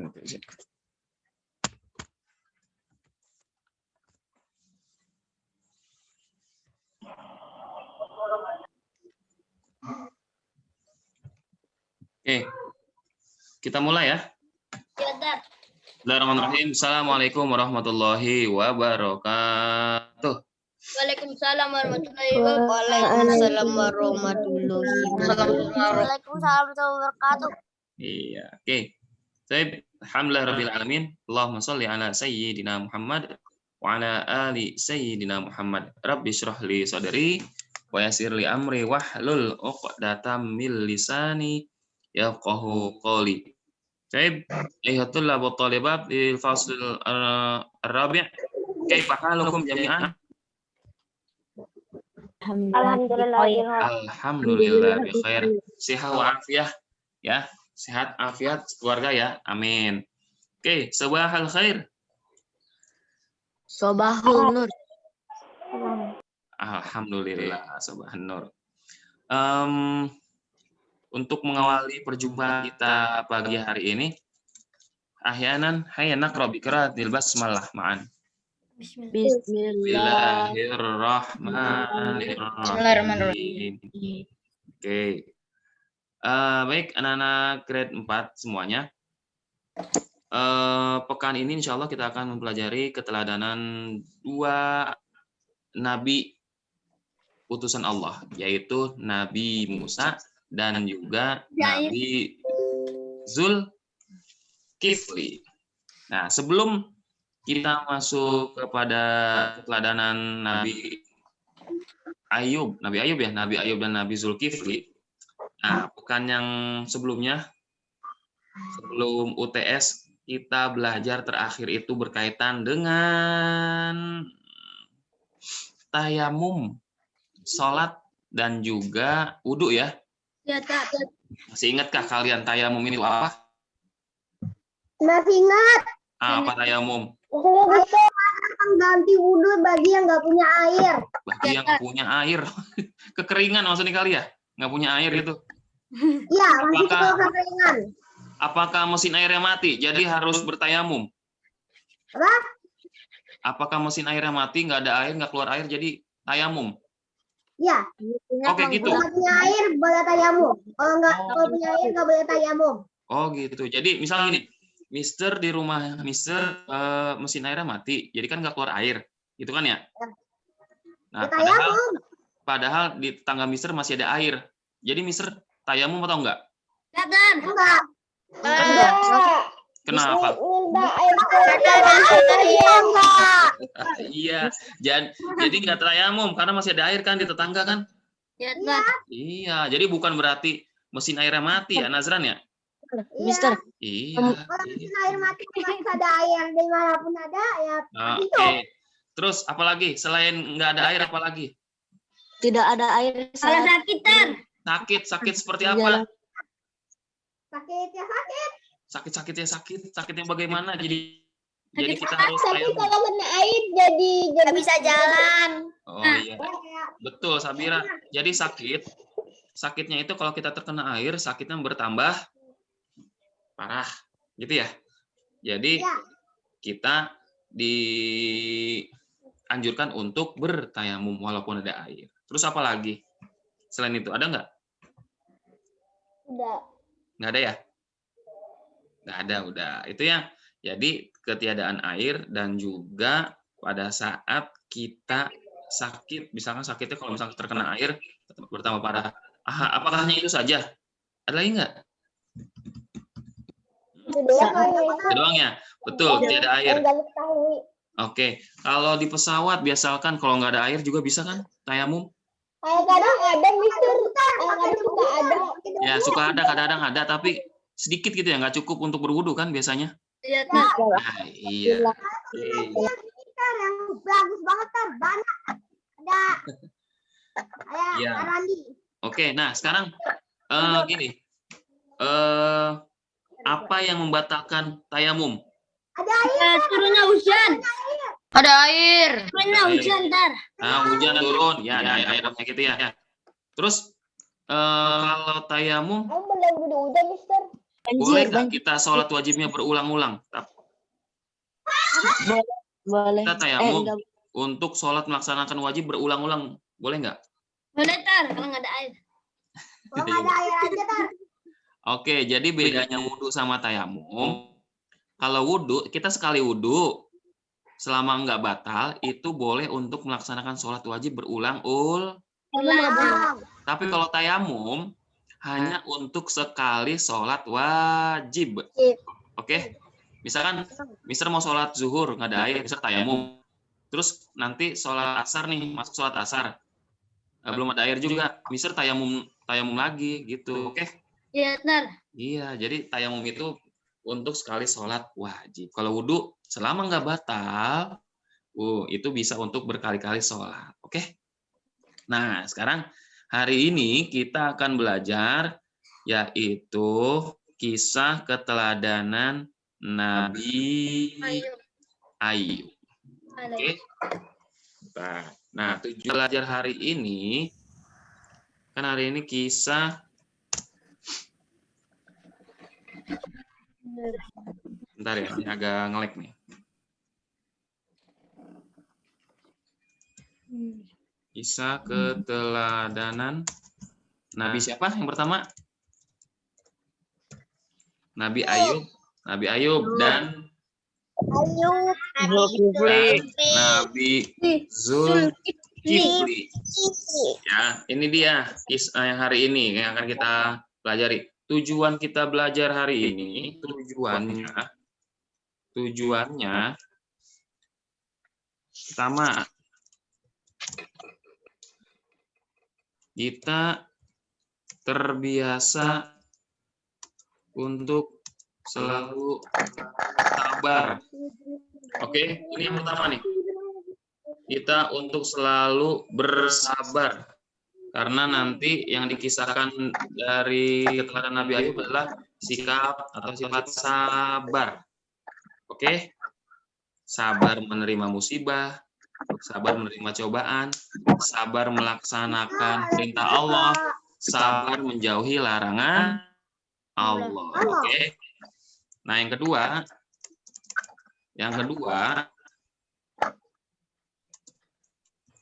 Oke, kita mulai ya. Bismillahirrahmanirrahim. Assalamualaikum warahmatullahi wabarakatuh. Waalaikumsalam warahmatullahi wabarakatuh. Iya, oke. Baik, alhamdulillah rabbil alamin. Allahumma shalli ala sayyidina Muhammad wa ala ali sayyidina Muhammad. Rabbi shrah li sadri wa yassir li amri wahlul 'uqdatam min lisani yafqahu qawli. Baik, ayatul wa talibat di fasl ar-rabi'. Kaifa halukum jami'an? Alhamdulillah bi khair. Sehat wa afiah ya. Sehat afiat keluarga ya. Amin. Oke, sabahal khair. Sobahul nur. Alhamdulillah, sabahan nur. Untuk mengawali perjumpaan kita pagi hari ini, ahyanan hayya naqra bi qiraatil basmalah ma'an. Bismillahirrahmanirrahim. Oke. Baik, anak-anak grade 4 semuanya. Pekan ini insya Allah kita akan mempelajari keteladanan 2 nabi utusan Allah, yaitu Nabi Musa dan juga Nabi Zulkifli. Nah, sebelum kita masuk kepada keteladanan Nabi Ayub dan Nabi Zulkifli. Nah, pekan yang sebelumnya, sebelum UTS, kita belajar terakhir itu berkaitan dengan tayamum, sholat, dan juga wudhu ya. Ya, Kak. Masih ingatkah kalian tayamum ini apa? Masih ingat. Apa tayamum? Ganti wudhu bagi yang nggak punya air. Bagi yang punya air. Kekeringan maksudnya kali ya? Nggak punya air itu. Iya, masih kekeringan. Apakah mesin airnya mati? Jadi harus bertayamum. Apa? Apakah mesin airnya mati, nggak ada air, nggak keluar air, jadi tayamum? Iya. Oke, gitu. Kalau punya air boleh tayamum. Kalau punya air nggak boleh tayamum. Oh gitu. Jadi misalnya gini, Mister di rumah Mister mesin airnya mati, jadi kan nggak keluar air, gitu kan ya? Nah, padahal di tetangga Mister masih ada air. Jadi Mister tayamum atau enggak? Enggak. Kenapa? Iya, jadi nggak tayamum karena masih ada air kan di tetangga kan? Iya, jadi bukan berarti mesin airnya mati ya, Nazran ya? Mister. Iya. Kalau mesin air mati nggak ada air dimanapun ada ya. Oke. Terus apalagi selain nggak ada air apalagi? Tidak ada air. Kalau sakitan. Sakit seperti apa? Sakit. Sakitnya bagaimana? Jadi kita harus Tapi kalau kena air jadi nggak bisa jalan. Oh iya. Betul, Sabira. Jadi sakitnya itu kalau kita terkena air, sakitnya bertambah parah, gitu ya. Jadi kita dianjurkan untuk bertayamum walaupun ada air. Terus apa lagi? Selain itu ada nggak? Nggak ada ya? Nggak ada, udah. Itu ya. Jadi ketiadaan air dan juga pada saat kita sakit, misalkan sakitnya kalau misalkan terkena air bertambah parah. Apakah hanya itu saja? Ada lagi nggak? Itu doang ya? Betul, tidak ada air. Oke, kalau di pesawat biasakan kalau nggak ada air juga bisa kan tayamum? Kadang ada, Mister. Kadang suka ada. Ya, suka ada, kadang-kadang ada, tapi sedikit gitu ya, nggak cukup untuk berwudu kan biasanya? Iya, Nah, iya. Yang bagus banget, banyak. Ada. Iya. Oke, nah sekarang gini. Apa yang membatalkan tayamum? Ada air. Turunnya hujan. Ada air. Turunnya hujan, ntar. Nah, hujan turun. Ya, ada air kayak gitu ya. Terus kalau tayamum? Kamu boleh wudhu hujan, Mister? Boleh nggak kita sholat wajibnya berulang-ulang? Boleh. Kita tayamum untuk sholat melaksanakan wajib berulang-ulang. Boleh nggak? Boleh, Tar, kalau nggak ada air. Kalau nggak ada air aja, Tar. Oke, jadi bedanya wudhu sama tayamum. Kalau wudhu, kita sekali wudhu, selama nggak batal, itu boleh untuk melaksanakan sholat wajib berulang-ulang. Tapi kalau tayamum, hanya untuk sekali sholat wajib. Oke? Misalkan, Mister mau sholat zuhur, nggak ada air, Mister tayamum. Terus nanti sholat asar nih, masuk sholat asar. Belum ada air juga, Mister tayamum lagi gitu. Oke? Iya, Tar. Iya, jadi tayamum itu untuk sekali sholat wajib. Kalau wudhu, selama nggak batal, itu bisa untuk berkali-kali sholat. Oke? Nah, sekarang hari ini kita akan belajar yaitu kisah keteladanan Nabi Ayub. Oke? Nah, tujuan belajar hari ini, kan hari ini kisah. Bentar ya, ini agak nge-lag nih. Kisah keteladanan Nabi siapa yang pertama? Nabi Ayub. Nabi Ayub dan Nabi Zulkifli. Ya, ini dia kisah yang hari ini yang akan kita pelajari. Tujuan kita belajar hari ini, tujuannya pertama, kita terbiasa untuk selalu sabar. Oke, ini yang pertama nih. Kita untuk selalu bersabar. Karena nanti yang dikisahkan dari keteladanan Nabi Ayub adalah sikap atau sifat sabar. Oke? Sabar menerima musibah, sabar menerima cobaan, sabar melaksanakan perintah Allah, sabar menjauhi larangan Allah. Oke? Nah, yang kedua,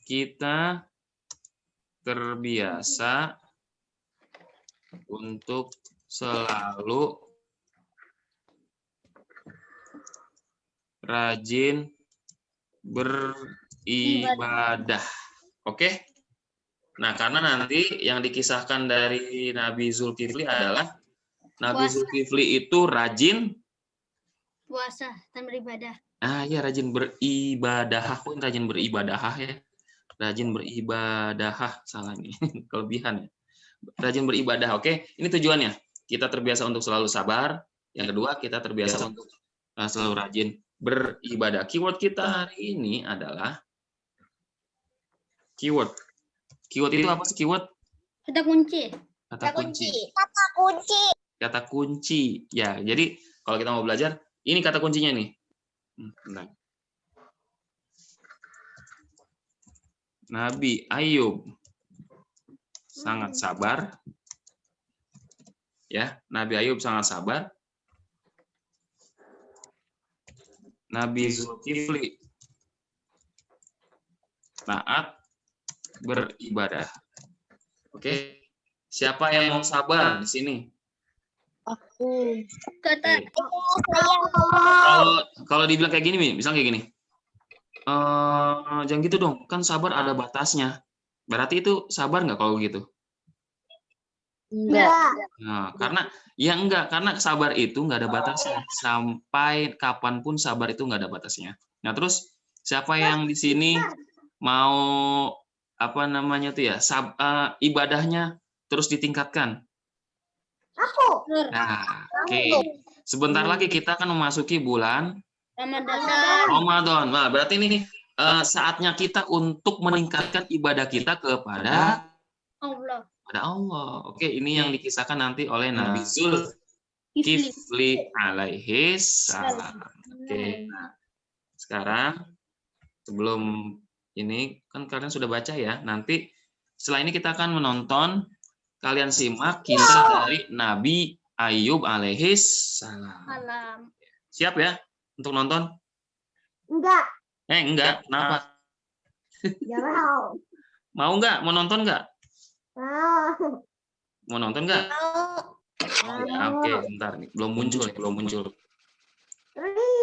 kita terbiasa untuk selalu rajin beribadah. Oke? Nah, karena nanti yang dikisahkan dari Nabi Zulkifli adalah Nabi Zulkifli itu rajin puasa dan beribadah. Ya rajin beribadah. Aku rajin beribadah ya. Rajin beribadah, salah nih, kelebihan ya. Rajin beribadah, oke? Ini tujuannya. Kita terbiasa untuk selalu sabar. Yang kedua, kita terbiasa untuk selalu rajin beribadah. Keyword kita hari ini adalah keyword. Keyword itu apa sih keyword? Kata kunci. Kata kunci. Ya, jadi kalau kita mau belajar, ini kata kuncinya nih. Bentar. Nabi Ayub sangat sabar. Ya, Nabi Ayub sangat sabar. Nabi Zulkifli taat beribadah. Oke. Siapa yang mau sabar di sini? Aku. Kata Kalau dibilang kayak gini, misalnya kayak gini. Jangan gitu dong, kan sabar ada batasnya. Berarti itu sabar nggak kalau gitu? Enggak. Nah, karena sabar itu nggak ada batasnya. Sampai kapanpun sabar itu nggak ada batasnya. Nah, terus siapa yang di sini mau ibadahnya terus ditingkatkan? Aku. Nah, oke. Sebentar lagi kita akan memasuki bulan Ramadan. Ramadan. Nah, berarti ini saatnya kita untuk meningkatkan ibadah kita kepada Allah. Oke, ini yang dikisahkan nanti oleh Nabi Zulkifli alaihi salam. Oke. Nah, sekarang sebelum ini kan kalian sudah baca ya. Nanti setelah ini kita akan menonton, kalian simak kisah dari Nabi Ayub alaihissalam. Alam. Siap ya untuk nonton? Enggak. Enggak. Kenapa? Enggak mau. Mau nggak? Mau nonton nggak? Mau. Mau nonton nggak? Mau. Ya, oke, bentar nih. Belum muncul. Ri.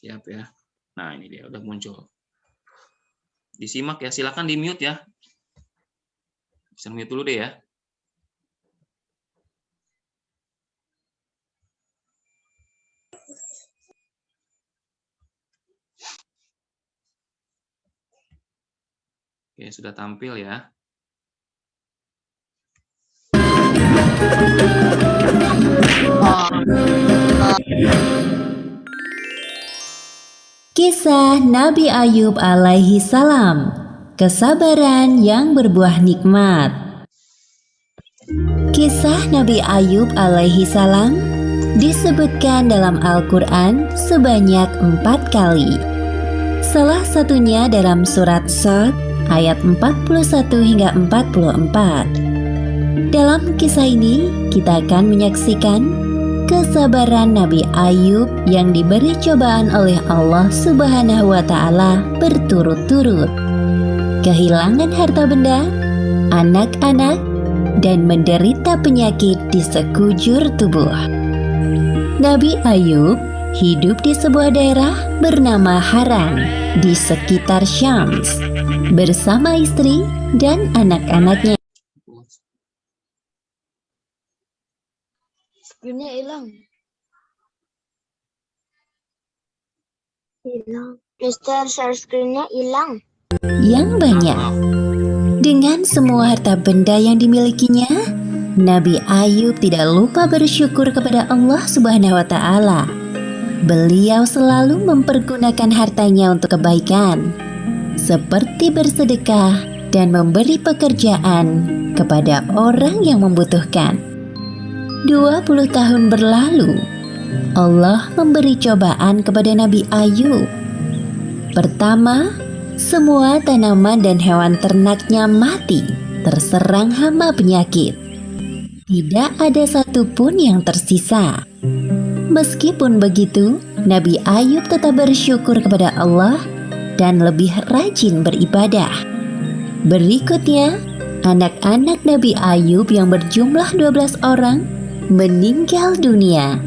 Siap ya. Nah, ini dia udah muncul. Disimak ya. Silakan di mute ya. Bisa mute dulu deh ya. Oke, sudah tampil ya. Kisah Nabi Ayub alaihi salam, kesabaran yang berbuah nikmat. Kisah Nabi Ayub alaihi salam disebutkan dalam Al-Quran sebanyak 4 kali. Salah satunya dalam surat Shad ayat 41 hingga 44. Dalam kisah ini kita akan menyaksikan kesabaran Nabi Ayub yang diberi cobaan oleh Allah Subhanahu wa Ta'ala berturut-turut, kehilangan harta benda, anak-anak, dan menderita penyakit di sekujur tubuh. Nabi Ayub hidup di sebuah daerah bernama Haran di sekitar Syams bersama istri dan anak-anaknya. Screen-nya hilang. Mister, share screen-nya hilang. Yang banyak. Dengan semua harta benda yang dimilikinya, Nabi Ayub tidak lupa bersyukur kepada Allah Subhanahu wa Ta'ala. Beliau selalu mempergunakan hartanya untuk kebaikan, seperti bersedekah dan memberi pekerjaan kepada orang yang membutuhkan. 20 tahun berlalu, Allah memberi cobaan kepada Nabi Ayub. Pertama, semua tanaman dan hewan ternaknya mati, terserang hama penyakit. Tidak ada satupun yang tersisa. Meskipun begitu, Nabi Ayub tetap bersyukur kepada Allah dan lebih rajin beribadah. Berikutnya, anak-anak Nabi Ayub yang berjumlah 12 orang meninggal dunia.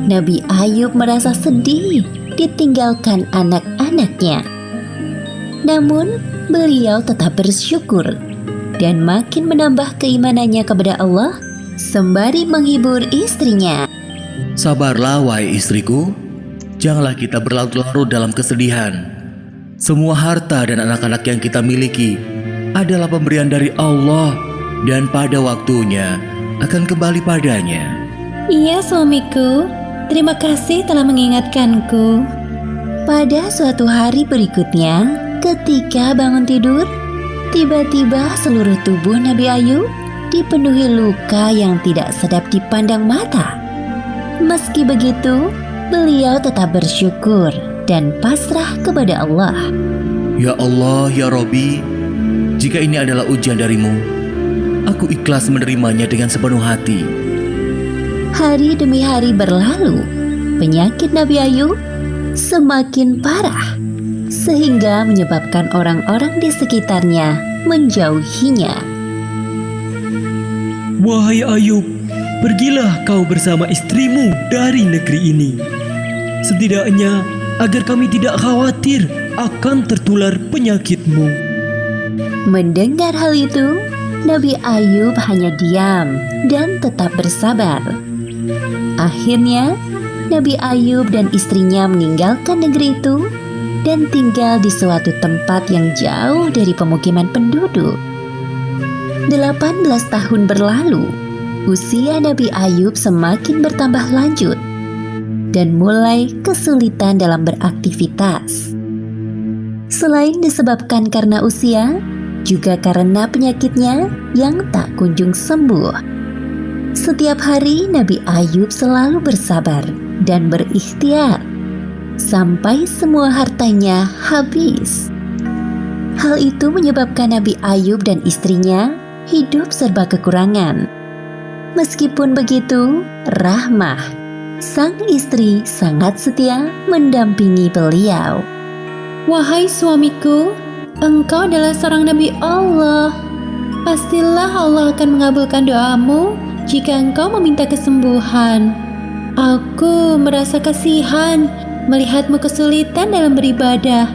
Nabi Ayub merasa sedih ditinggalkan anak-anaknya. Namun, beliau tetap bersyukur dan makin menambah keimanannya kepada Allah sembari menghibur istrinya. Sabarlah wahai istriku, janganlah kita berlarut-larut dalam kesedihan. Semua harta dan anak-anak yang kita miliki adalah pemberian dari Allah dan pada waktunya akan kembali padanya. Iya suamiku, terima kasih telah mengingatkanku. Pada suatu hari berikutnya, ketika bangun tidur, tiba-tiba seluruh tubuh Nabi Ayub dipenuhi luka yang tidak sedap dipandang mata. Meski begitu, beliau tetap bersyukur dan pasrah kepada Allah. Ya Allah, ya Robbi, jika ini adalah ujian darimu, aku ikhlas menerimanya dengan sepenuh hati. Hari demi hari berlalu, penyakit Nabi Ayub semakin parah, sehingga menyebabkan orang-orang di sekitarnya menjauhinya. Wahai Ayub, pergilah kau bersama istrimu dari negeri ini. Setidaknya agar kami tidak khawatir akan tertular penyakitmu. Mendengar hal itu, Nabi Ayub hanya diam dan tetap bersabar. Akhirnya, Nabi Ayub dan istrinya meninggalkan negeri itu dan tinggal di suatu tempat yang jauh dari pemukiman penduduk. 18 tahun berlalu, usia Nabi Ayub semakin bertambah lanjut dan mulai kesulitan dalam beraktivitas. Selain disebabkan karena usia, juga karena penyakitnya yang tak kunjung sembuh. Setiap hari Nabi Ayub selalu bersabar dan berikhtiar. sampai semua hartanya habis. Hal itu menyebabkan Nabi Ayub dan istrinya hidup serba kekurangan. Meskipun begitu, Rahmah, sang istri, sangat setia mendampingi beliau. Wahai suamiku, engkau adalah seorang Nabi Allah. Pastilah Allah akan mengabulkan doamu jika engkau meminta kesembuhan. Aku merasa kasihan melihatmu kesulitan dalam beribadah.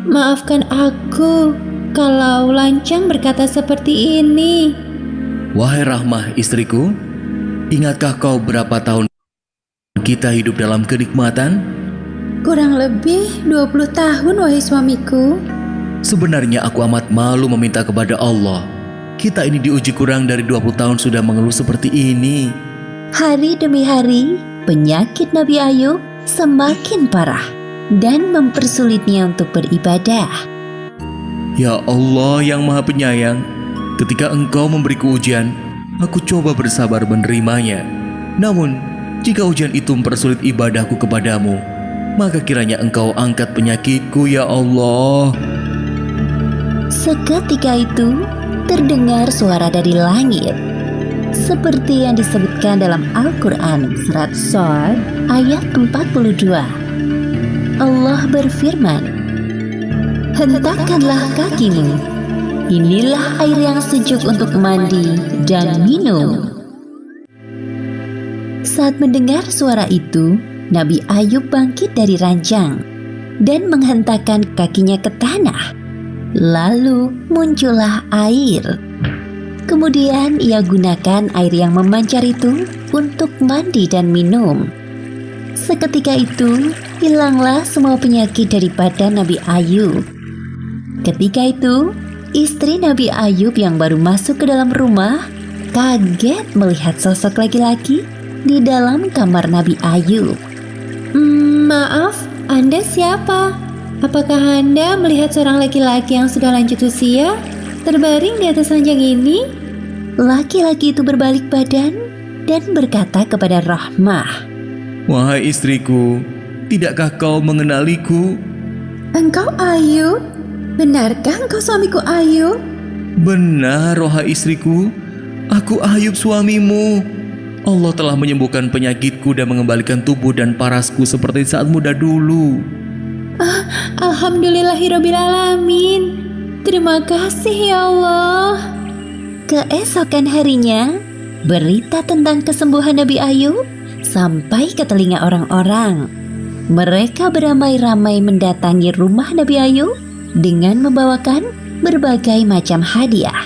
Maafkan aku kalau lancang berkata seperti ini. Wahai Rahmah istriku, ingatkah kau berapa tahun kita hidup dalam kenikmatan? Kurang lebih 20 tahun, wahai suamiku. Sebenarnya aku amat malu meminta kepada Allah. Kita ini diuji kurang dari 20 tahun sudah mengeluh seperti ini. Hari demi hari, penyakit Nabi Ayub semakin parah dan mempersulitnya untuk beribadah. Ya Allah yang Maha Penyayang, ketika Engkau memberiku ujian, aku coba bersabar menerimanya. Namun, jika ujian itu mempersulit ibadahku kepadamu, maka kiranya Engkau angkat penyakitku, ya Allah. Seketika itu, terdengar suara dari langit. Seperti yang disebutkan dalam Al-Quran surat Shad ayat 42. Allah berfirman, "Hentakkanlah kakimu. Inilah air yang sejuk untuk mandi dan minum." Saat mendengar suara itu, Nabi Ayub bangkit dari ranjang dan menghentakkan kakinya ke tanah. Lalu muncullah air. Kemudian ia gunakan air yang memancar itu untuk mandi dan minum. Seketika itu, hilanglah semua penyakit dari badan Nabi Ayub. Ketika itu, istri Nabi Ayub yang baru masuk ke dalam rumah kaget melihat sosok laki-laki di dalam kamar Nabi Ayub. Maaf, Anda siapa? Apakah Anda melihat seorang laki-laki yang sudah lanjut usia terbaring di atas ranjang ini? Laki-laki itu berbalik badan dan berkata kepada Rahmah, Wahai istriku, tidakkah kau mengenaliku? Engkau Ayub? Benarkah engkau suamiku Ayub? Benar, wahai istriku, aku Ayub suamimu. Allah telah menyembuhkan penyakitku dan mengembalikan tubuh dan parasku seperti saat muda dulu. Alhamdulillahirrabbilalamin. Terima kasih ya Allah. Keesokan harinya, berita tentang kesembuhan Nabi Ayub sampai ke telinga orang-orang. Mereka beramai-ramai mendatangi rumah Nabi Ayub dengan membawakan berbagai macam hadiah.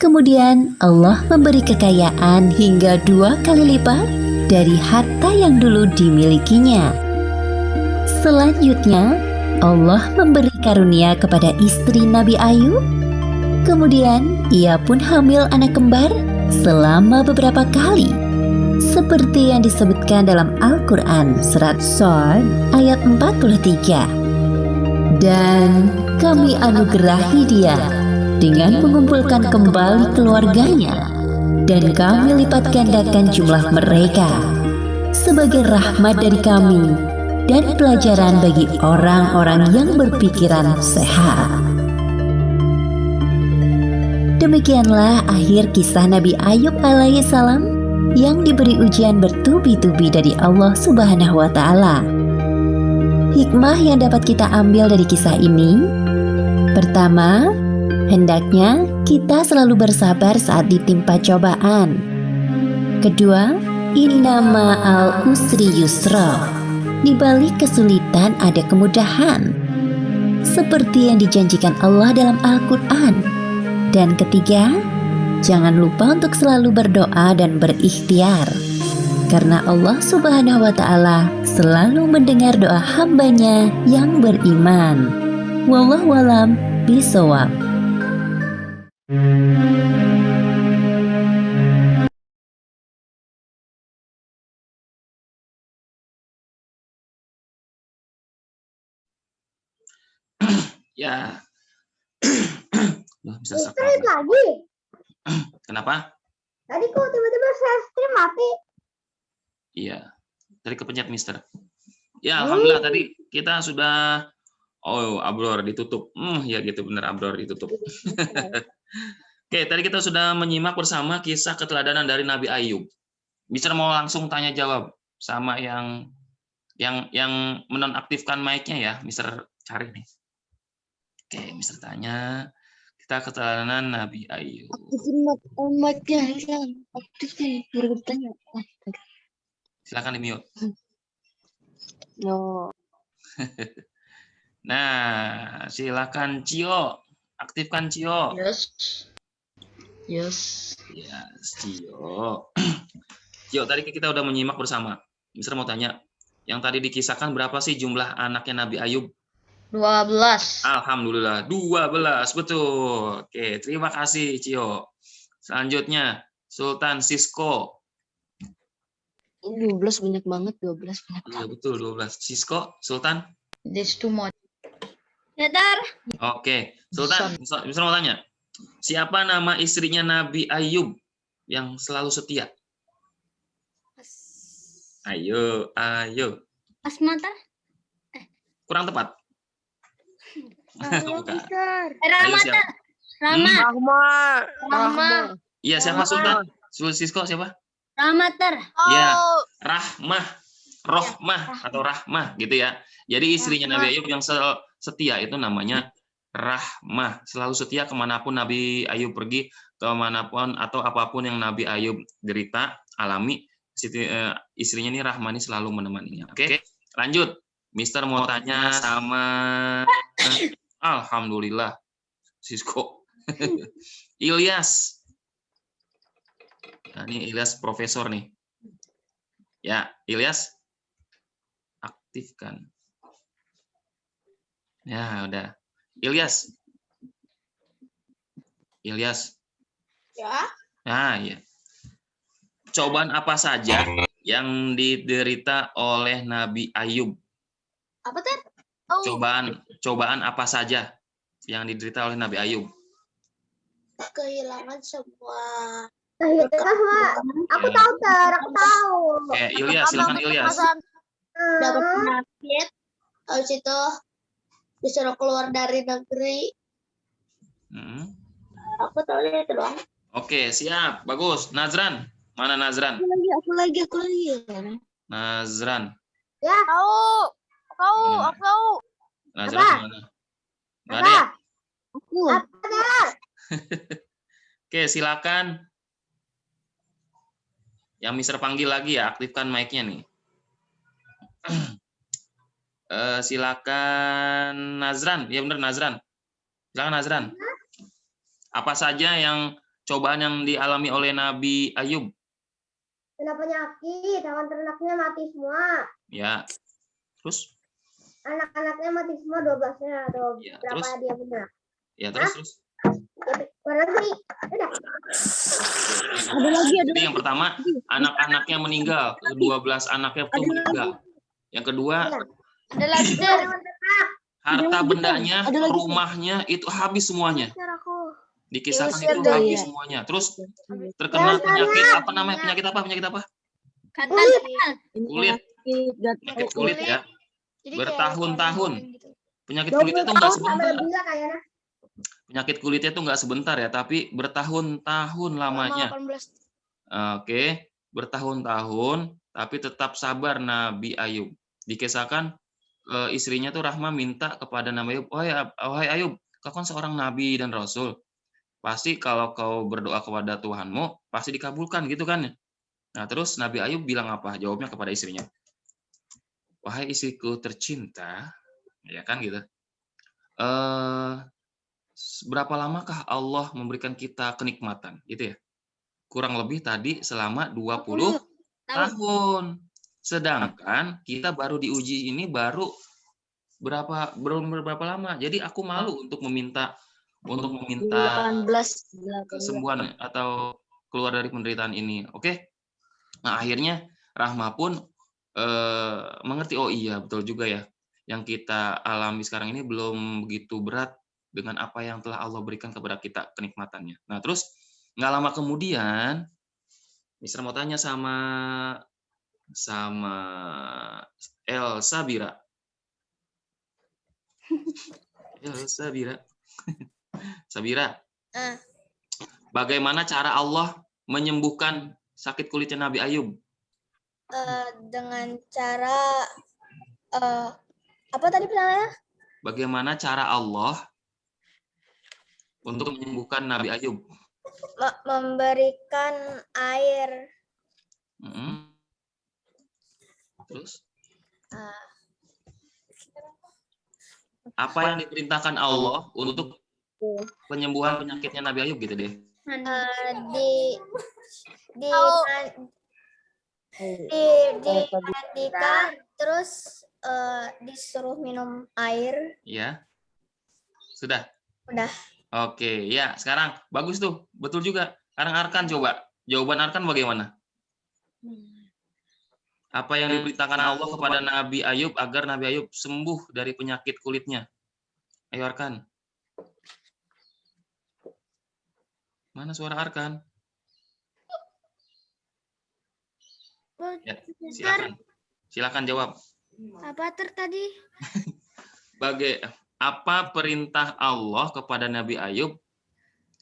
Kemudian Allah memberi kekayaan hingga 2 kali lipat dari harta yang dulu dimilikinya. Selanjutnya, Allah memberi karunia kepada istri Nabi Ayub. Kemudian, ia pun hamil anak kembar selama beberapa kali. Seperti yang disebutkan dalam Al-Quran surat Shad ayat 43. Dan kami anugerahi dia dengan mengumpulkan kembali keluarganya, dan kami lipat gandakan jumlah mereka sebagai rahmat dari kami dan pelajaran bagi orang-orang yang berpikiran sehat. Demikianlah akhir kisah Nabi Ayub alaihissalam yang diberi ujian bertubi-tubi dari Allah Subhanahu wa Ta'ala. Hikmah yang dapat kita ambil dari kisah ini: pertama, hendaknya kita selalu bersabar saat ditimpa cobaan. Kedua, innama al usri yusra. Di balik kesulitan ada kemudahan, seperti yang dijanjikan Allah dalam Al-Quran. Dan ketiga, jangan lupa untuk selalu berdoa dan berikhtiar, karena Allah Subhanahu wa Ta'ala selalu mendengar doa hambanya yang beriman. Wallahu a'lam bishawab. Ya. Loh, bisa Stream sesak. lagi. Kenapa? Tadi kok tiba-tiba saya stream mati. Iya. Tadi kepencet Mister. Ya, alhamdulillah tadi kita sudah Abror ditutup. Ya gitu bener, Abror ditutup. Oke, tadi kita sudah menyimak bersama kisah keteladanan dari Nabi Ayub. Bisa mau langsung tanya jawab sama yang menonaktifkan mic-nya ya, Mister cari nih. Oke, Mister tanya kita keteladanan Nabi Ayub. Aktifin mic-nya, aktifin biar bertanya. Silakan di-mute. No. Nah, silakan Cio. Aktifkan Cio. Yes. Ya, Cio. Cio, tadi kita udah menyimak bersama. Mister mau tanya, yang tadi dikisahkan berapa sih jumlah anaknya Nabi Ayub? 12. Alhamdulillah, 12. Betul. Oke, terima kasih Cio. Selanjutnya, Sultan Sisko. 12 banyak banget, 12 banyak Iya, banget. betul, 12. Sisko, Sultan? This too much. Datar. Oke, Sultan, Mister mau tanya. Siapa nama istrinya Nabi Ayub yang selalu setia? Ayo. Asmata. Kurang tepat. Bukan. Ayo, Ramata. siapa? Rama. Iya, siapa Sultan? Sisko siapa? Ramater. Ya, Rohmah atau Rahmah gitu ya. Jadi istrinya Nabi Ayub yang setia itu namanya Rahmah. Selalu setia kemanapun Nabi Ayub pergi, kemanapun atau apapun yang Nabi Ayub derita, alami, istrinya ini Rahmah ini selalu menemaninya. Oke, lanjut. Mister mau tanya sama Alhamdulillah, Sisko. Ilyas. Nah, ini Ilyas profesor nih. Ya, Ilyas. Aktifkan. Ya, udah. Ilyas. Ya. Nah, ya. Cobaan apa saja yang diderita oleh Nabi Ayub? Apa tuh? Cobaan apa saja yang diderita oleh Nabi Ayub? Kehilangan semua. Aku tahu aku tahu. Oke, Ilyas, silakan Ilyas. Dapat penyakit, habis itu disuruh keluar dari negeri. Aku tahu itu doang. Oke, siap, bagus. Nazran, mana Nazran? Aku lagi. Nazran. Ya. Aku tahu. Nazran Apa? mana? Nggak ada ya? Aku. Oke, silakan. Yang Mister panggil lagi ya, aktifkan mic-nya nih. Silakan Nazran. Ya benar Nazran. Silakan Nazran. Apa saja yang cobaan yang dialami oleh Nabi Ayub? Kena penyakit, hewan ternaknya mati semua. Ya. Terus? Anak-anaknya mati semua 12-nya atau Ya, berapa terus? dia benar. Ya, terus. Luar negeri. Udah. Ada lagi. Jadi yang pertama, anak-anaknya meninggal. Ke-12 anaknya itu meninggal. Yang kedua, Ada lagi, Ter. harta bendanya, Ada lagi. rumahnya itu habis semuanya. Dikisahkan Diusir itu dari- habis semuanya. Terus terkena penyakit apa namanya? Penyakit apa? Katal. Kulit. Penyakit kulit ya. Jadi Bertahun-tahun. kayak gitu. Penyakit kulitnya tuh nggak sebentar. Gila kayaknya. Penyakit kulitnya tuh nggak sebentar ya, tapi bertahun-tahun lamanya. 18. Oke, bertahun-tahun, tapi tetap sabar Nabi Ayub. Dikisahkan istrinya tuh Rahmah minta kepada Nabi Ayub, wahai Ayub, kau kan seorang nabi dan rasul. Pasti kalau kau berdoa kepada Tuhanmu, pasti dikabulkan gitu kan. Nah, terus Nabi Ayub bilang apa? Jawabnya kepada istrinya. Wahai istriku tercinta, ya kan gitu. Berapa lamakah Allah memberikan kita kenikmatan, gitu ya? Kurang lebih tadi selama 20 tahun. Sedangkan kita baru diuji ini baru berapa lama. Jadi aku malu untuk meminta 18. kesembuhan atau keluar dari penderitaan ini. Oke. Nah, akhirnya Rahmah pun mengerti, oh iya betul juga ya. Yang kita alami sekarang ini belum begitu berat dengan apa yang telah Allah berikan kepada kita kenikmatannya. Nah, terus nggak lama kemudian Mister mau tanya sama El Sabira. Ya, Sabira. Sabira. Ah. Bagaimana cara Allah menyembuhkan sakit kulitnya Nabi Ayub? Dengan cara apa tadi pertanyaannya? Bagaimana cara Allah untuk menyembuhkan Nabi Ayub? Memberikan air. Terus? Apa yang diperintahkan Allah untuk penyembuhan penyakitnya Nabi Ayub gitu deh? Dimandikan, terus disuruh minum air. Ya. Sudah? Udah. Oke, ya sekarang bagus tuh, betul juga. Sekarang Arkan coba, jawaban Arkan bagaimana? Apa yang diberitakan Allah kepada Nabi Ayub agar Nabi Ayub sembuh dari penyakit kulitnya? Ayo Arkan. Mana suara Arkan? Ya, silakan jawab. Apa tadi? Apa perintah Allah kepada Nabi Ayub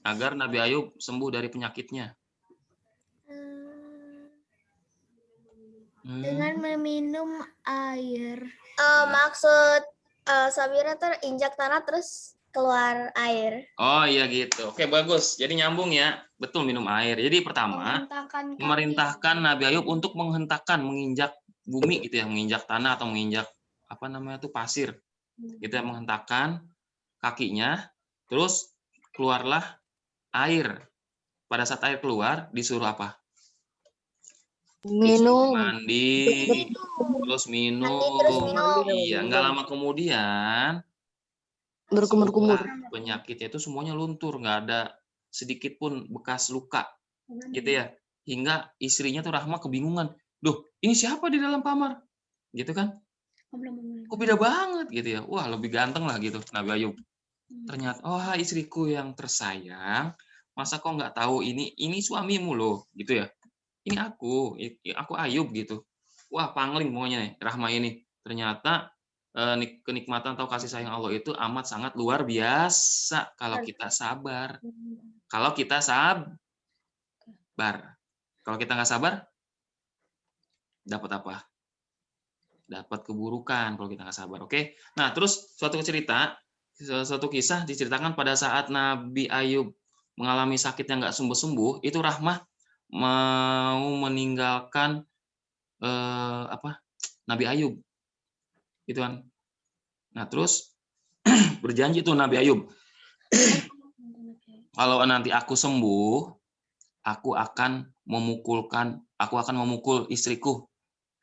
agar Nabi Ayub sembuh dari penyakitnya? Dengan meminum air. Maksud Sabira terinjak tanah terus keluar air. Oh iya gitu. Oke bagus. Jadi nyambung ya. Betul, minum air. Jadi pertama memerintahkan Nabi Ayub untuk menginjak bumi gitu ya, menginjak tanah atau menginjak apa namanya tuh pasir. Gitu ya, menghentakkan kakinya, terus keluarlah air. Pada saat air keluar disuruh apa? Minum. Mandi, terus minum. Iya, nggak lama kemudian Berkumur-kumur. penyakitnya itu semuanya luntur, nggak ada sedikit pun bekas luka, gitu ya. Hingga istrinya tuh Rahma kebingungan, duh ini siapa di dalam kamar, gitu kan? Kok beda banget gitu ya? Wah lebih ganteng lah gitu Nabi Ayub. Ternyata, oh istriku yang tersayang, masa kok nggak tahu ini suamimu loh, gitu ya? Ini aku Ayub gitu. Wah pangling pokoknya nih Rahma ini. Ternyata kenikmatan atau kasih sayang Allah itu amat sangat luar biasa kalau kita sabar. Kalau kita sabar. Kalau kita nggak sabar, dapat apa? Dapat keburukan kalau kita nggak sabar. Oke. Nah, terus suatu kisah diceritakan pada saat Nabi Ayub mengalami sakit yang nggak sembuh-sembuh, itu Rahmah mau meninggalkan Nabi Ayub. Gitu kan. Nah, terus berjanji tuh Nabi Ayub, kalau nanti aku sembuh, aku akan memukul istriku.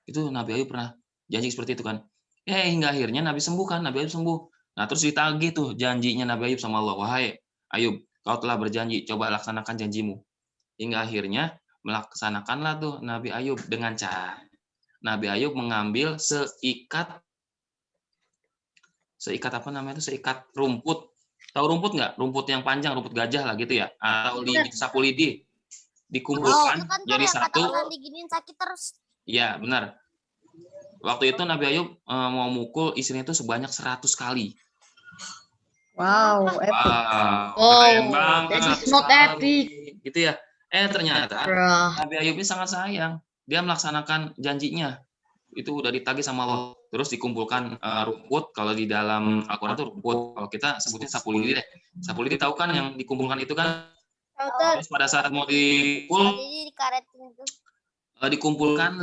Itu Nabi Ayub pernah janji seperti itu kan. Hingga akhirnya Nabi sembuh kan, Nabi Ayub sembuh. Nah, terus ditagih tuh janjinya Nabi Ayub sama Allah. Wahai Ayub, kau telah berjanji, coba laksanakan janjimu. Hingga akhirnya melaksanakanlah tuh Nabi Ayub dengan cara Nabi Ayub mengambil seikat apa namanya itu, seikat rumput. Tahu rumput nggak? Rumput yang panjang, rumput gajah lah gitu ya. Atau sapu lidi. Dikumpulkan jadi satu. Diginiin sakit terus. Iya, benar. Waktu itu Nabi Ayub mau mukul istrinya itu sebanyak 100 kali. Wow, epic. Keren banget. That is not epic. Gitu ya. Ternyata Nabi Ayub ini sangat sayang. Dia melaksanakan janjinya. Itu udah ditagih sama Allah. Terus dikumpulkan rumput. Kalau di dalam Al-Quran itu rumput. Kalau kita sebutnya sapu lidi deh. Sapu lidi tahu kan yang dikumpulkan itu kan. Terus pada saat mau dipukul, dikumpulkan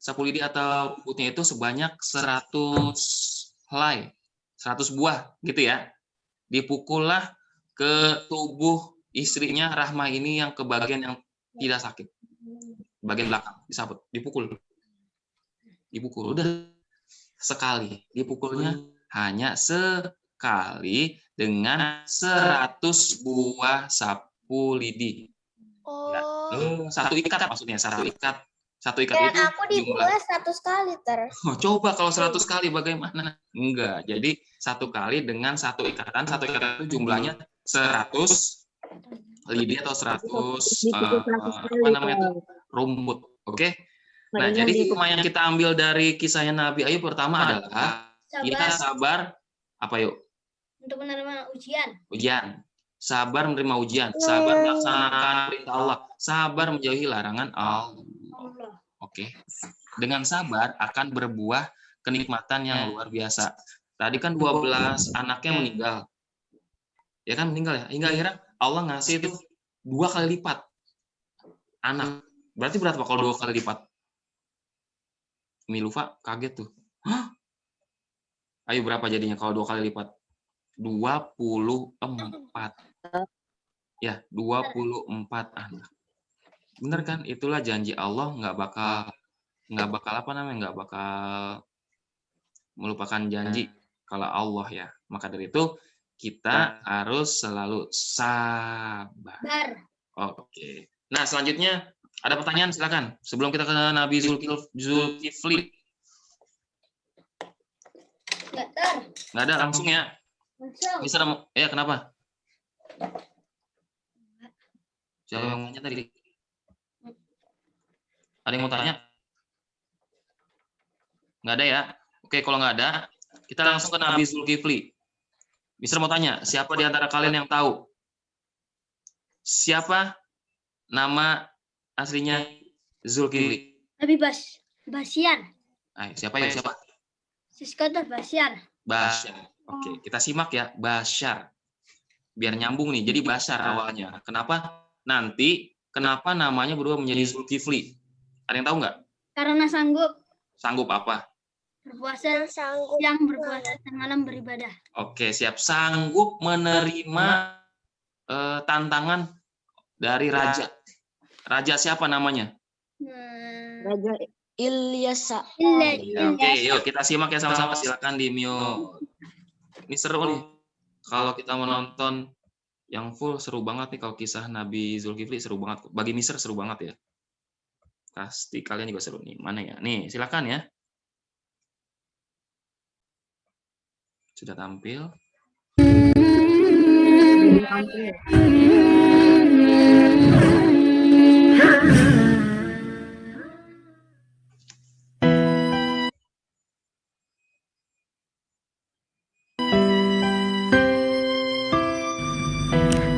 sapu lidi atau rumputnya itu sebanyak 100 helai. 100 buah gitu ya. Dipukullah ke tubuh istrinya Rahma ini yang ke bagian yang tidak sakit. Bagian belakang disabut, dipukul udah sekali, dipukulnya hanya sekali dengan 100 buah sapu lidi. Ya. Satu ikat maksudnya, satu ikat itu aku dipukulnya 100 kali coba kalau 100 kali bagaimana? Enggak, jadi satu kali dengan satu ikatan itu jumlahnya 100 lidi atau 100 apa namanya itu, rumput. Oke. Nah, jadi hikmah yang kita ambil dari kisahnya Nabi Ayub pertama adalah kita sabar Apa yuk? Untuk menerima ujian. Ujian. Sabar menerima ujian, sabar melaksanakan perintah Allah, sabar menjauhi larangan Allah. Oke. Dengan sabar akan berbuah kenikmatan yang luar biasa. Tadi kan 12 anaknya meninggal. Ya kan meninggal ya. Hingga akhirnya Allah ngasih itu 2 kali lipat anak. Berarti berapa kalau 2 kali lipat? Milufa kaget tuh. Hah? Ayo berapa jadinya kalau 2 kali lipat? 24. Ya, 24 anak. Bener kan? Itulah janji Allah, nggak bakal apa namanya, nggak bakal melupakan janji kalau Allah ya. Maka dari itu kita harus selalu sabar. Oke. Nah, selanjutnya ada pertanyaan, silakan. Sebelum kita ke Nabi Zulkifli. Nggak ada, langsung ya. Bisa ya, kenapa? Siapa yang nanya tadi? Ada yang mau tanya? Nggak ada ya? Oke, kalau nggak ada, kita langsung ke Nabi Zulkifli. Bisa mau tanya, siapa di antara kalian yang tahu? Siapa nama aslinya Zulkifli? Nabi Basian. Siapa ya? Siapa? Siskotar Basian. Basyar. Oke, kita simak ya, Basyar. Biar nyambung nih, jadi Basyar awalnya. Kenapa? Kenapa namanya berubah menjadi Zulkifli? Ada yang tahu nggak? Karena sanggup. Sanggup apa? Berpuasa, yang berpuasa dan malam beribadah. Oke, siap. Sanggup menerima tantangan dari raja. Raja siapa namanya? Raja Ilyasa. Oke, yuk kita simak ya sama-sama. Silakan di mute. Ini seru nih. Kalau kita menonton yang full seru banget nih, kalau kisah Nabi Zulkifli seru banget. Bagi Mister seru banget ya. Pasti kalian juga seru nih. Mana ya? Nih, silakan ya. Sudah tampil.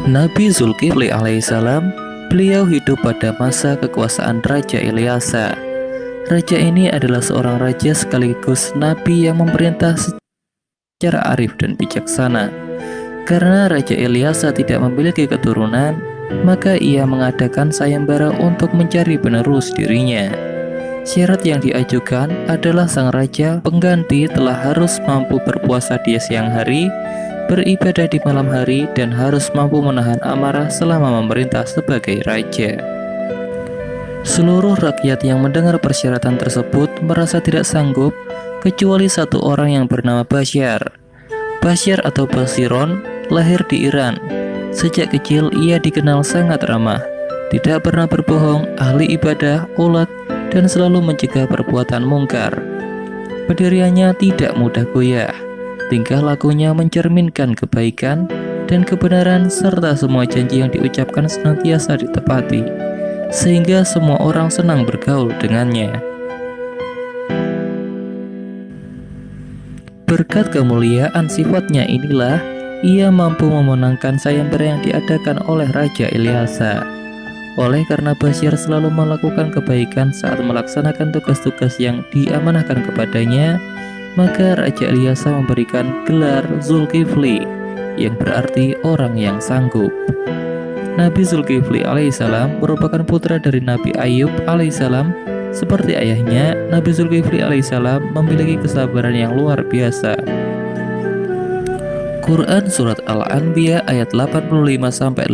Nabi Zulkifli alaihissalam, beliau hidup pada masa kekuasaan Raja Ilyasa. Raja ini adalah seorang raja sekaligus nabi yang memerintah secara arif dan bijaksana. Karena Raja Ilyasa tidak memiliki keturunan, maka ia mengadakan sayembara untuk mencari penerus dirinya. Syarat yang diajukan adalah sang raja pengganti telah harus mampu berpuasa di siang hari, beribadah di malam hari, dan harus mampu menahan amarah selama memerintah sebagai raja. Seluruh rakyat yang mendengar persyaratan tersebut merasa tidak sanggup, kecuali satu orang yang bernama Basyar. Basyar atau Basiron lahir di Iran. Sejak kecil ia dikenal sangat ramah, tidak pernah berbohong, ahli ibadah, ulet, dan selalu mencegah perbuatan mungkar. Pendiriannya tidak mudah goyah. Tingkah lakunya mencerminkan kebaikan dan kebenaran, serta semua janji yang diucapkan senantiasa ditepati, sehingga semua orang senang bergaul dengannya. Berkat kemuliaan sifatnya inilah, ia mampu memenangkan sayembara yang diadakan oleh Raja Ilyasa. Oleh karena Basyar selalu melakukan kebaikan saat melaksanakan tugas-tugas yang diamanahkan kepadanya, maka Raja Ilyasa memberikan gelar Zulkifli, yang berarti orang yang sanggup. Nabi Zulkifli alaihissalam merupakan putra dari Nabi Ayub alaihissalam. Seperti ayahnya, Nabi Zulkifli alaihissalam memiliki kesabaran yang luar biasa. Quran Surat Al-Anbiya ayat 85-86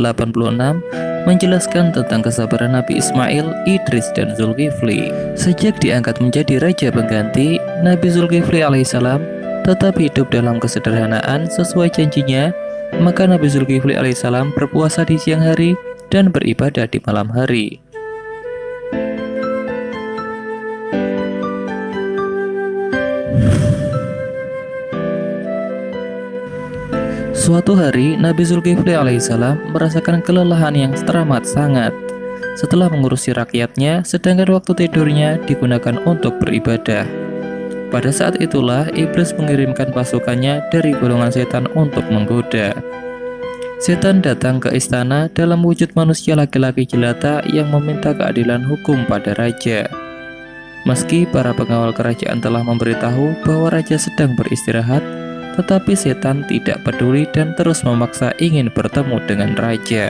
menjelaskan tentang kesabaran Nabi Ismail, Idris, dan Zulkifli. Sejak diangkat menjadi raja pengganti, Nabi Zulkifli alaihissalam tetap hidup dalam kesederhanaan sesuai janjinya. Maka Nabi Zulkifli alaihissalam berpuasa di siang hari dan beribadah di malam hari. Suatu hari, Nabi Zulkifli alaihissalam merasakan kelelahan yang teramat sangat setelah mengurusi rakyatnya, sedangkan waktu tidurnya digunakan untuk beribadah. Pada saat itulah iblis mengirimkan pasukannya dari golongan setan untuk menggoda. Setan datang ke istana dalam wujud manusia laki-laki jelata yang meminta keadilan hukum pada raja. Meski para pengawal kerajaan telah memberitahu bahwa raja sedang beristirahat, tetapi setan tidak peduli dan terus memaksa ingin bertemu dengan raja.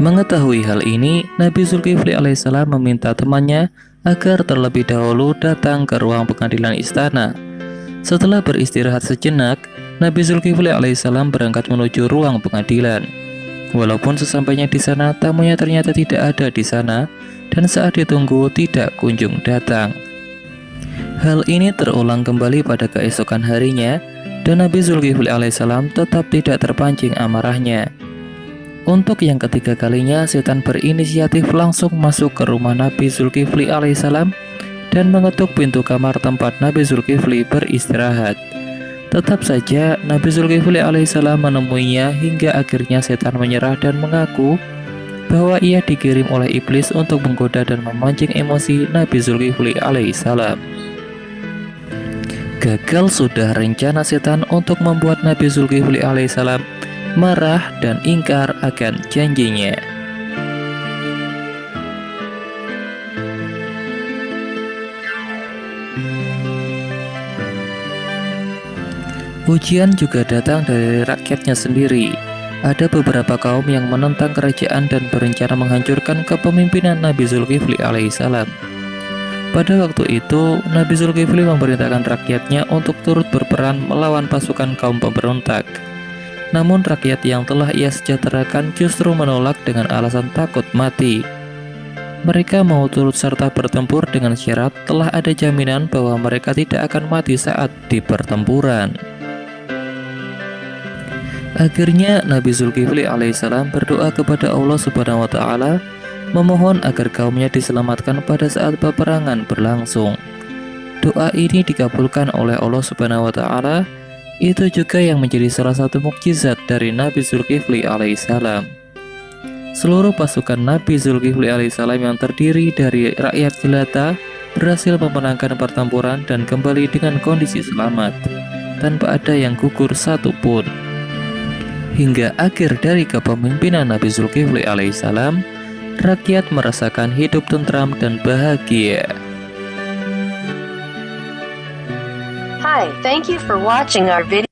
Mengetahui hal ini, Nabi Zulkifli alaihissalam meminta temannya agar terlebih dahulu datang ke ruang pengadilan istana. Setelah beristirahat sejenak, Nabi Zulkifli alaihissalam berangkat menuju ruang pengadilan. Walaupun sesampainya di sana, tamunya ternyata tidak ada di sana, dan saat ditunggu tidak kunjung datang. Hal ini terulang kembali pada keesokan harinya, dan Nabi Zulkifli alaihissalam tetap tidak terpancing amarahnya. Untuk yang ketiga kalinya, setan berinisiatif langsung masuk ke rumah Nabi Zulkifli alaihissalam dan mengetuk pintu kamar tempat Nabi Zulkifli beristirahat. Tetap saja Nabi Zulkifli alaihissalam menemuinya hingga akhirnya setan menyerah dan mengaku bahwa ia dikirim oleh iblis untuk menggoda dan memancing emosi Nabi Zulkifli alaihissalam. Gagal sudah rencana setan untuk membuat Nabi Zulkifli alaihissalam marah dan ingkar akan janjinya. Ujian juga datang dari rakyatnya sendiri. Ada beberapa kaum yang menentang kerajaan dan berencana menghancurkan kepemimpinan Nabi Zulkifli alaihissalam. Pada waktu itu, Nabi Zulkifli memerintahkan rakyatnya untuk turut berperan melawan pasukan kaum pemberontak. Namun rakyat yang telah ia sejahterakan justru menolak dengan alasan takut mati. Mereka mau turut serta bertempur dengan syarat telah ada jaminan bahwa mereka tidak akan mati saat di pertempuran. Akhirnya Nabi Zulkifli alaihissalam berdoa kepada Allah Subhanahu wa taala, memohon agar kaumnya diselamatkan pada saat peperangan berlangsung. Doa ini dikabulkan oleh Allah Subhanahu wa taala. Itu juga yang menjadi salah satu mukjizat dari Nabi Zulkifli alaihissalam. Seluruh pasukan Nabi Zulkifli alaihissalam yang terdiri dari rakyat jelata berhasil memenangkan pertempuran dan kembali dengan kondisi selamat, tanpa ada yang gugur satupun. Hingga akhir dari kepemimpinan Nabi Zulkifli alaihissalam, rakyat merasakan hidup tentram dan bahagia. Hi, thank you for watching our video.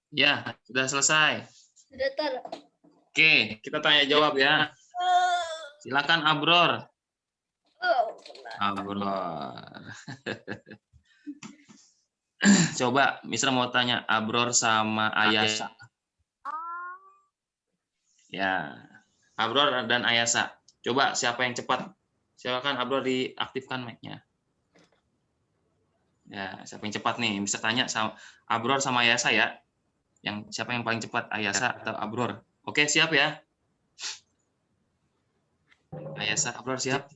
Ya, sudah selesai. Sudah ter. Oke, kita tanya jawab ya. Silakan Abror. Abror. Coba, Misra mau tanya Abror sama Ayasa. Ya, Abror dan Ayasa. Coba siapa yang cepat? Silakan Abror diaktifkan mic-nya. Ya, siapa yang cepat nih? Bisa tanya sama Abror sama Ayasa ya. Siapa yang paling cepat, Ayasa atau Abror? Oke, siap ya. Ayasa, Abror siap?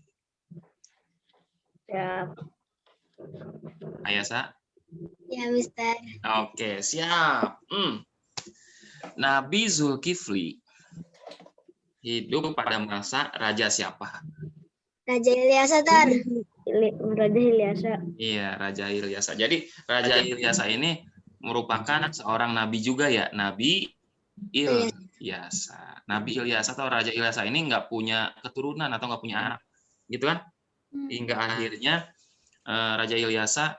Siap. Ayasa? Ya, Mister. Oke, siap. Nabi Zulkifli hidup pada masa raja siapa? Raja Ilyasa, Tar. Raja Ilyasa. Iya, Raja Ilyasa. Jadi Raja Ilyasa ini merupakan seorang nabi juga ya, Nabi Ilyasa. Nabi Ilyasa atau Raja Ilyasa ini nggak punya keturunan atau nggak punya anak, gitu kan? Hingga akhirnya Raja Ilyasa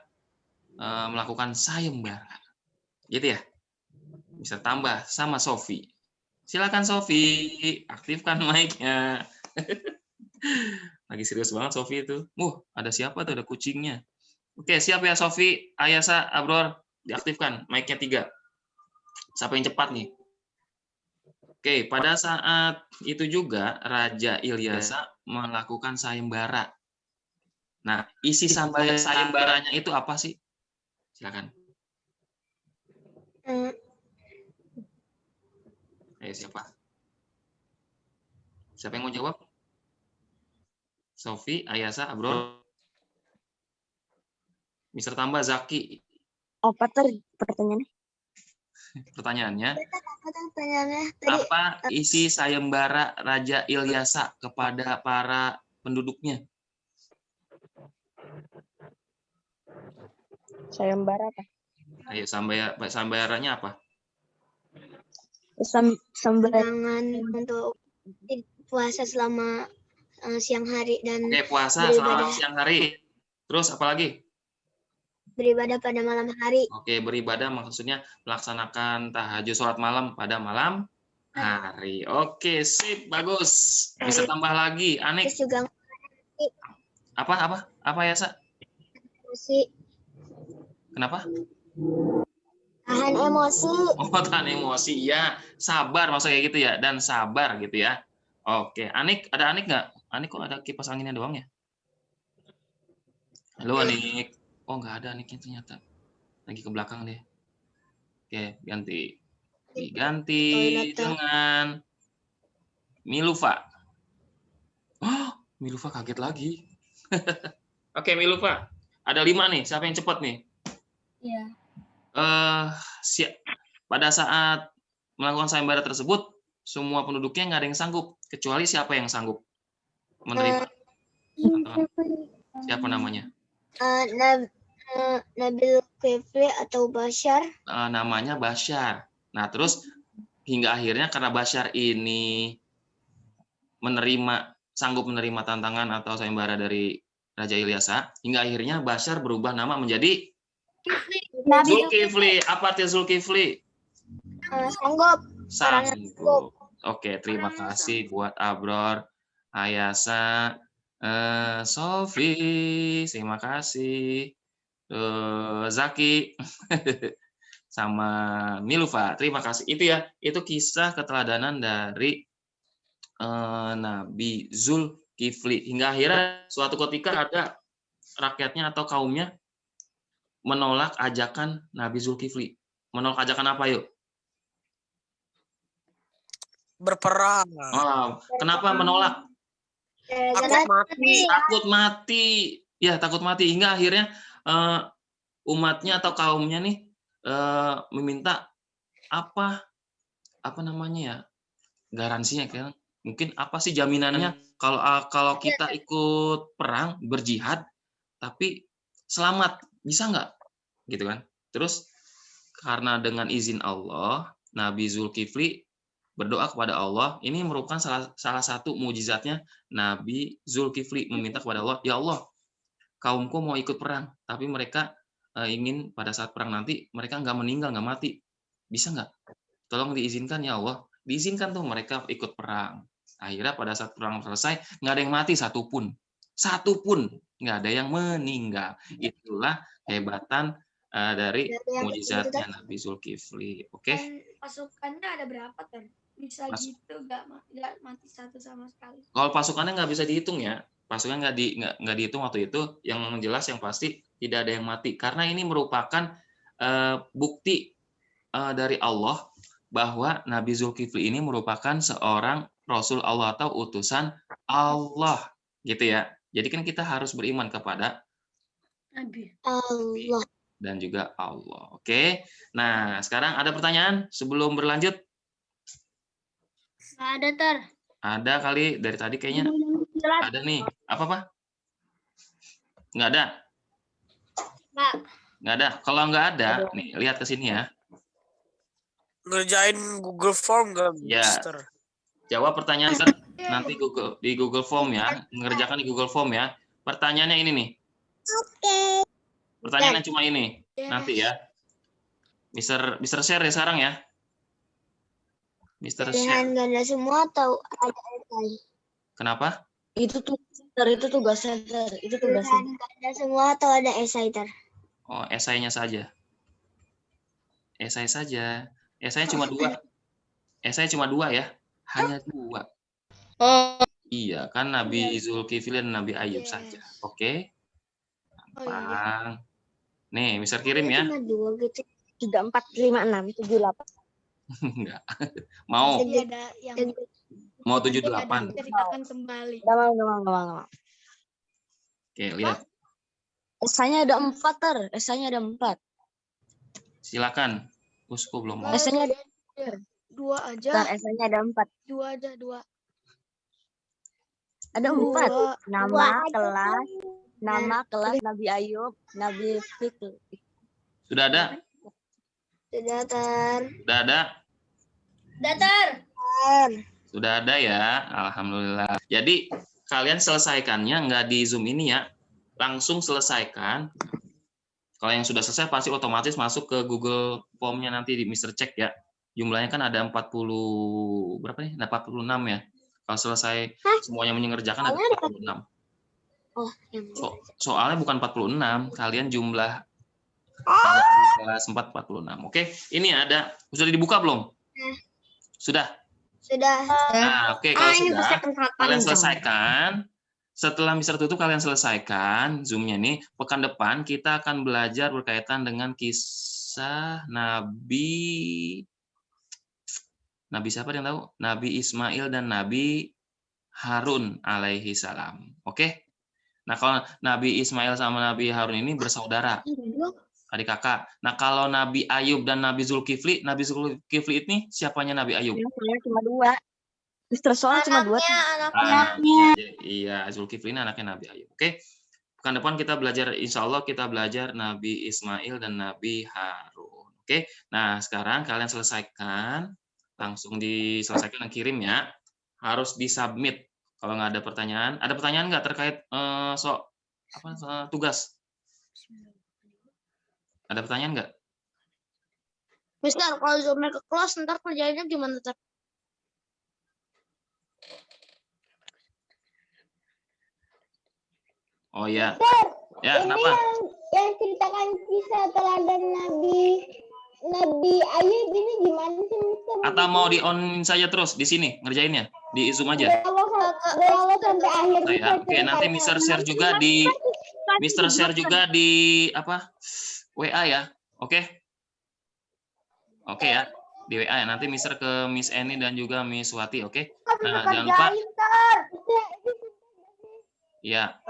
melakukan sayembara, gitu ya. Bisa tambah sama Sofi. Silakan Sofi, aktifkan mic-nya. Lagi serius banget Sofi itu. Ada siapa tuh? Ada kucingnya. Oke, siap ya Sofi, Ayasa, Abror, diaktifkan mic-nya 3. Siapa yang cepat nih? Oke, pada saat itu juga Raja Ilyasa melakukan sayembara. Nah, isi sayembaranya itu apa sih? Silakan. Siapa? Siapa yang mau jawab? Sofi, Ayasa, Abror. Mister tambah Zaki. Apa pertanyaannya? Pertanyaannya, Pertanyaannya tadi apa isi sayembara Raja Ilyasa kepada para penduduknya? Sayembara apa? Ayo, sayembaranya apa? undangan untuk puasa selama siang hari dan Oke, puasa selama siang hari. Terus apa lagi? beribadah pada malam hari. Oke, beribadah maksudnya melaksanakan tahajud sholat malam pada malam hari. Oke, sip, bagus. Bisa tambah lagi, Anik. Terus juga Apa ya, Sa? emosi, Kenapa? tahan emosi. Oh, tahan emosi, ya. Sabar maksudnya gitu ya, dan sabar gitu ya. Oke, Anik, ada Anik nggak? Anik kok ada kipas anginnya doang ya? Halo, Anik. Oh, nggak ada Aniknya ternyata. Lagi ke belakang deh. Oke, ganti. Diganti dengan Milufa. Oh, Milufa kaget lagi. Oke, Milufa. Ada 5 nih. Siapa yang cepat nih? Iya. Pada saat melakukan sayembara tersebut, semua penduduknya nggak ada yang sanggup, kecuali siapa yang sanggup menerima. Siapa namanya? Nabil Kifli atau Bashar. Namanya Bashar. Nah, terus hingga akhirnya karena Bashar ini sanggup menerima tantangan atau sayembara dari Raja Ilyasa, hingga akhirnya Bashar berubah nama menjadi Zulkifli. Apa artinya Zulkifli? Sanggup. Oke, terima kasih buat Abror, Ayasa, Sofi, terima kasih. Zaki sama Milufa, terima kasih. Itu kisah keteladanan dari Nabi Zulkifli. Hingga akhirnya suatu ketika ada rakyatnya atau kaumnya menolak ajakan Nabi Zulkifli. Menolak ajakan apa, yuk? Berperang. Kenapa menolak? Takut mati. Ya, takut mati. Hingga akhirnya umatnya atau kaumnya nih meminta apa namanya ya, garansinya kan? Mungkin apa sih jaminannya kalau kita ikut perang berjihad tapi selamat, bisa nggak? Gitu kan? Terus karena dengan izin Allah, Nabi Zulkifli berdoa kepada Allah. Ini merupakan salah satu mukjizatnya Nabi Zulkifli, meminta kepada Allah, ya Allah, kaumku mau ikut perang, tapi mereka ingin pada saat perang nanti mereka nggak meninggal, nggak mati. Bisa nggak? Tolong diizinkan ya Allah. Diizinkan tuh mereka ikut perang. Akhirnya pada saat perang selesai, nggak ada yang mati satupun. Satupun nggak ada yang meninggal. Itulah hebatan dari mukjizatnya Nabi Zulkifli. Oke? Pasukannya ada berapa, Ter? Bisa gitu nggak mati satu sama sekali? Kalau pasukannya nggak bisa dihitung ya. Pasukan nggak dihitung waktu itu. Yang jelas yang pasti tidak ada yang mati. Karena ini merupakan bukti dari Allah bahwa Nabi Zulkifli ini merupakan seorang Rasul Allah atau utusan Allah, gitu ya. Jadi kan kita harus beriman kepada Nabi Allah dan juga Allah. Oke. Nah, sekarang ada pertanyaan sebelum berlanjut? Ada, Ter. Ada kali dari tadi kayaknya. Ada nih. Apa, Pak? Nggak ada? Nggak ada. Kalau nggak ada, nih, lihat ke sini ya. Ngerjain Google Form nggak, Ya. Mister? Jawab pertanyaan nanti di Google Form ya. Mengerjakan di Google Form ya. Pertanyaannya ini nih. Pertanyaannya cuma ini. Nanti ya. Mister share ya sekarang ya. Mister share. Pilihan ganda semua atau ada esai? Kenapa? Itu tugasnya. Pilihan ganda semua atau ada esai, Ter? Oh, esainya saja. Esai saja. Esai cuma 2. Esai cuma 2 ya. Hanya 2. Oh. Iya, kan Nabi Zulkifli dan Nabi Ayub saja. Oke. Gampang. Nih, Mister kirim ya. Cuma 2 gitu. 3, 4, 5, 6, 7, 8. Enggak. Mau Ada yang 78. ceritakan kembali. Nggak mau. Oke, lihat. Esanya ada 4, Ter. Esanya ada 4. Silakan. Usku belum mau. S-nya ada, Dua aja. bentar, S-nya ada 4. Dua aja, dua. Ada Dua. 4. Nama kelas Nabi Ayub, Nabi Fikri. Sudah ada? Sudah, Ter. Sudah ada? Datar. Sudah ada ya, alhamdulillah. Jadi kalian selesaikannya nggak di Zoom ini ya, langsung selesaikan. Kalau yang sudah selesai pasti otomatis masuk ke Google Form-nya nanti di Mr. Check ya. Jumlahnya kan ada 40 berapa nih? Ada 46 ya. Kalau selesai semuanya mengerjakan ada 46. Oh, Soalnya bukan 46, kalian jumlah kelas 4 46. Oke, ini ada. Sudah dibuka belum? Sudah. Sudah. Nah, oke, kalau ini sudah, pesan kalian selesaikan. Setelah Mister tutup, kalian selesaikan Zoom-nya nih. Pekan depan kita akan belajar berkaitan dengan kisah Nabi siapa yang tahu? Nabi Ismail dan Nabi Harun alaihi salam. Oke? Nah, kalau Nabi Ismail sama Nabi Harun ini bersaudara, adik kakak. Nah, kalau Nabi Ayub dan Nabi Zulkifli ini siapanya Nabi Ayub? Soalnya cuma 2. Mister Soal cuma 2. Iya, Zulkifli ini anaknya Nabi Ayub. Oke. Pekan depan kita belajar, insya Allah kita belajar Nabi Ismail dan Nabi Harun. Oke. Nah, sekarang kalian selesaikan, langsung diselesaikan dan kirim ya. Harus disubmit. Kalau nggak ada pertanyaan, nggak terkait tugas? Ada pertanyaan nggak? Mister, kalau Zoom-nya ke close, ntar kerjainnya gimana, Ter? Oh ya. Ya, kenapa? Yang ceritakan kisah teladan Nabi Ayub ini gimana sih, Mister? Atau mau di on saja terus di sini ngerjainnya di Zoom aja? Kalau sampai akhir. Ya, oke, nanti Mister share juga di apa? WA ya. Oke. Oke ya. Di WA ya. Nanti Mister ke Miss Eni dan juga Miss Wati, oke? Nah, jangan lupa. Ya.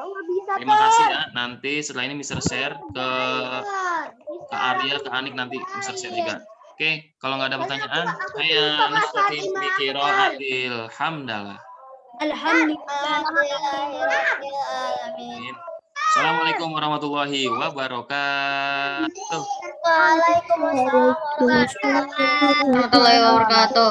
Terima kasih ya. Nanti setelah ini Mister share ke Arya, ke Anik, nanti Mister share juga. Oke, kalau nggak ada pertanyaan, saya nastaqim bi qiraatil hamdalah. Alhamdulillah. Assalamualaikum warahmatullahi wabarakatuh. Waalaikumsalam warahmatullahi wabarakatuh.